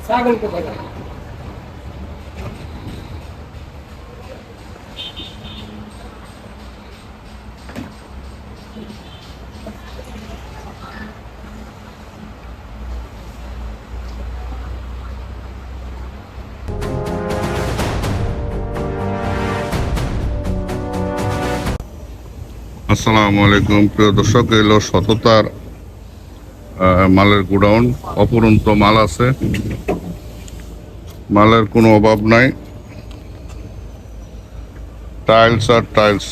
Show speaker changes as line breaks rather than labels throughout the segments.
ছাগল কোথায়?
আসসালামু আলাইকুম প্রিয় দর্শক, এলো সততার মালের গোডাউন। অপরন্ত মাল আছে, মালের কোনো অভাব নাই। টাইলস আর টাইলস।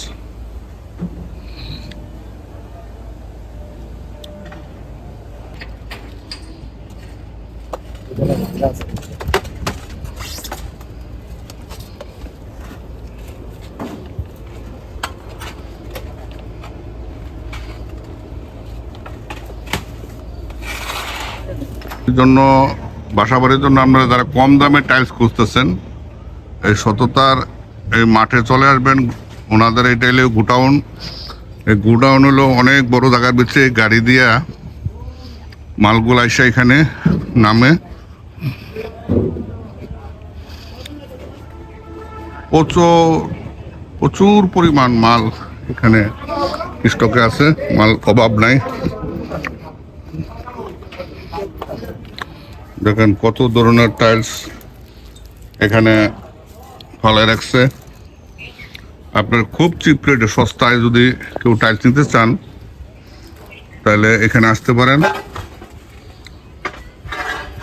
জন্য বাসা বাড়ির জন্য আপনারা যারা কম দামে টাইলস খুঁজতেছেন, এই সততার এই মাঠে চলে আসবেন। ওনাদের এই টাইলে গোডাউন, এই গোডাউন হলো অনেক বড় জায়গার ভিতরে। গাড়ি দিয়া মালগুলো এসে এখানে নামে। প্রচুর পরিমাণ মাল এখানে স্টকে আছে, মাল অভাব নাই। দেখেন কত ধরনের টাইলস এখানে ফলে রাখছে। আপনার খুব চিপ রেটে, সস্তায় যদি কেউ টাইলস নিতে চান তাহলে এখানে আসতে পারেন।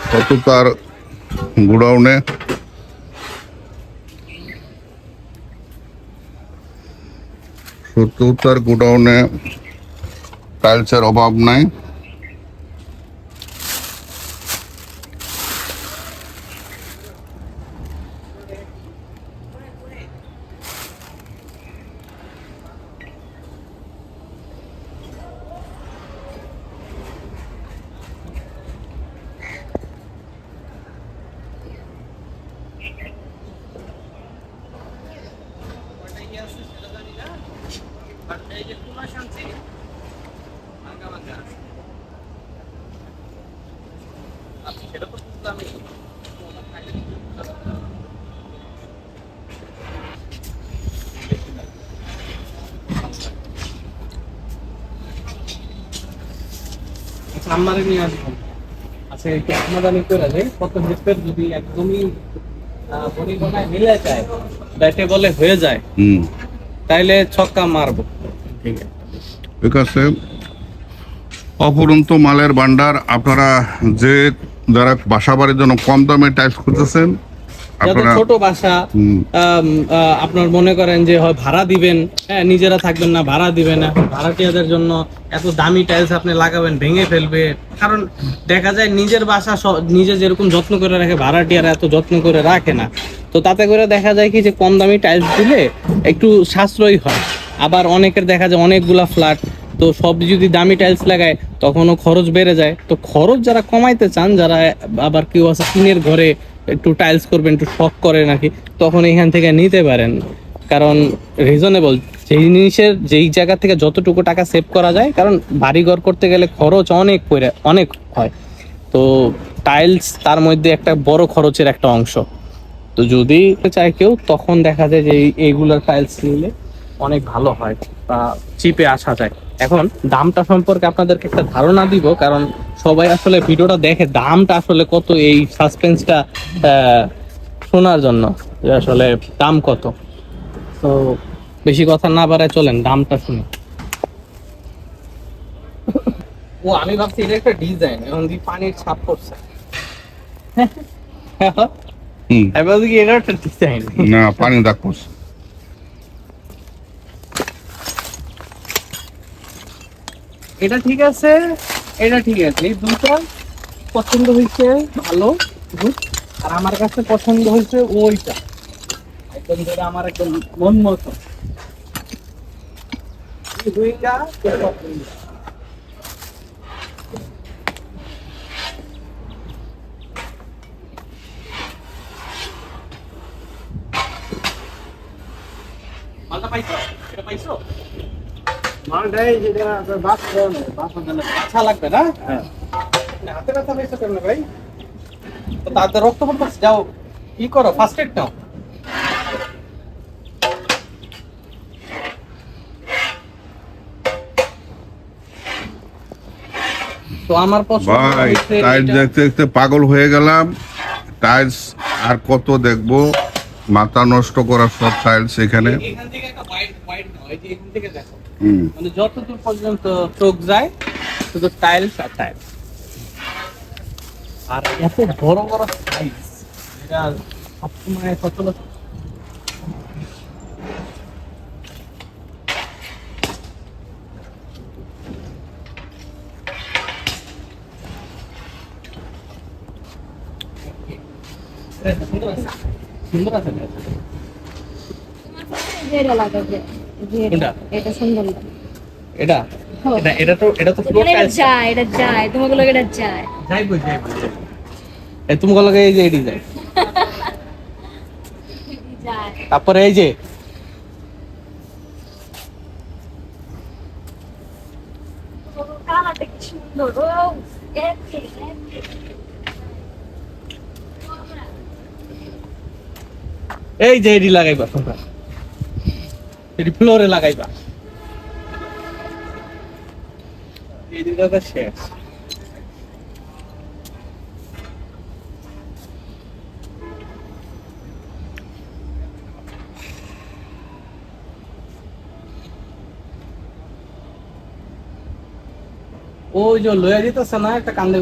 সততার গোডাউনে টাইলসের অভাব নাই।
আমারে নিয়ে আসবেন। আচ্ছা, একটু সমাধান করে দেয় কত হেল্পের যদি একদমই পরিগণায় মিলে যায়, ব্যাটে বলে হয়ে যায়, তাইলে ছক্কা মারবো।
ঠিক আছে, অপরন্ত মালের ভান্ডার। আপনারা যারা বাসা বাড়ির জন্য কম দামে টাইলস খুঁজতেছেন,
ছোট বাসা, আপনার মনে করেন যে হয় ভাড়া দিবেন, হ্যাঁ, নিজেরা থাকবেন না, ভাড়া দিবেন। এখন ভাড়াটিয়াদের জন্য এত দামি টাইলস আপনি লাগাবেন, ভেঙে ফেলবে। কারণ দেখা যায় নিজের বাসা নিজে যেরকম যত্ন করে রাখে, ভাড়াটিয়ারা এত যত্ন করে রাখে না। তো তাতে করে দেখা যায় কি যে কম দামি টাইলস দিলে একটু সাশ্রয়ী হয়। আবার অনেকের দেখা যায় অনেকগুলা ফ্ল্যাট, তো সব যদি দামি টাইলস লাগায় তখনও খরচ বেড়ে যায়। তো খরচ যারা কমাইতে চান, যারা আবার কেউ আছে টিনের ঘরে একটু টাইলস করবেন, একটু শখ করে নাকি, তখন এখান থেকে নিতে পারেন। কারণ রিজনেবল, যেই জিনিসের যেই জায়গা থেকে যতটুকু টাকা সেভ করা যায়। কারণ বাড়িঘর করতে গেলে খরচ অনেক হয়। তো টাইলস তার মধ্যে একটা বড় খরচের একটা অংশ। তো যদি চায় কেউ, তখন দেখা যায় যে এইগুলোর টাইলস নিলে অনেক ভালো হয় বা চিপে আসা যায়। এখন দামটা সম্পর্কে আপনাদেরকে একটা ধারণা দিব, কারণ সবাই আসলে ভিডিওটা দেখে দামটা আসলে কত, এই সাসপেন্সটা শোনার জন্য যে আসলে দাম কত। তো বেশি কথা না বাড়ায় চলেন দামটা শুনি। ও, আমি ভাবছি এটা একটা ডিজাইন, এখন কি পানির ছাপ পড়ছে। আমি ভাবছি কি এটা একটা ডিজাইন,
না, পানি দাগ পড়ছে।
এটা ঠিক আছে, এটা ঠিক আছে, এই দুটো পছন্দ হয়েছে, ভালো। আর আমার কাছে পছন্দ হয়েছে ওইটা, একদম যেটা আমার একদম মন মতো। দুইটা পছন্দ। মালটা পাইছো? এটা পাইছো? আচ্ছা লাগবে না? হাতে ব্যথা পেয়েছো কেমনে ভাই? তো তাতে রক্ত পড়তেছে, যাও ই করো, ফার্স্ট এড নাও। তো আমার পছন্দ
ভাই
হয়েছে
টাইলস
এটা।
দেখতে দেখতে পাগল হয়ে গেলাম। টাইলস আর কত দেখবো, মাথা নষ্ট করার সব টাইলস এখানে।
এখান থেকে একটা হোয়াইট নাও, এই যে এখান থেকে দেখো,
হুম।
মানে যতদূর পর্যন্ত চোখ যায় শুধু টাইলস আর টাইলস। আর এত বড় বড় সাইজ, এটা সবসময় সচরাচর সুন্দর আছে, সুন্দর আছে না?
যেটা লাগাবে,
কোনটা?
এটা সুন্দর লাগে।
এটা
হ্যাঁ।
এটা তো ফ্লোর
মানে এটা
টাইলস।
যায়, এটা যায়, তোমাকে লাগে এটা যায়।
যাইবো যাইবো। এই তুমি লাগে এই যে এই ডিজাইন,
যায়।
তারপরে এই যে
ও, কালারটা কি সুন্দর। ও, একে, একে।
এই যে এডি লাগাইবা তোমরা, এডি ফ্লোরে লাগাইবা। এই দিকটা শেষ। ওই যে লয়া যেতেছে না একটা কান্দে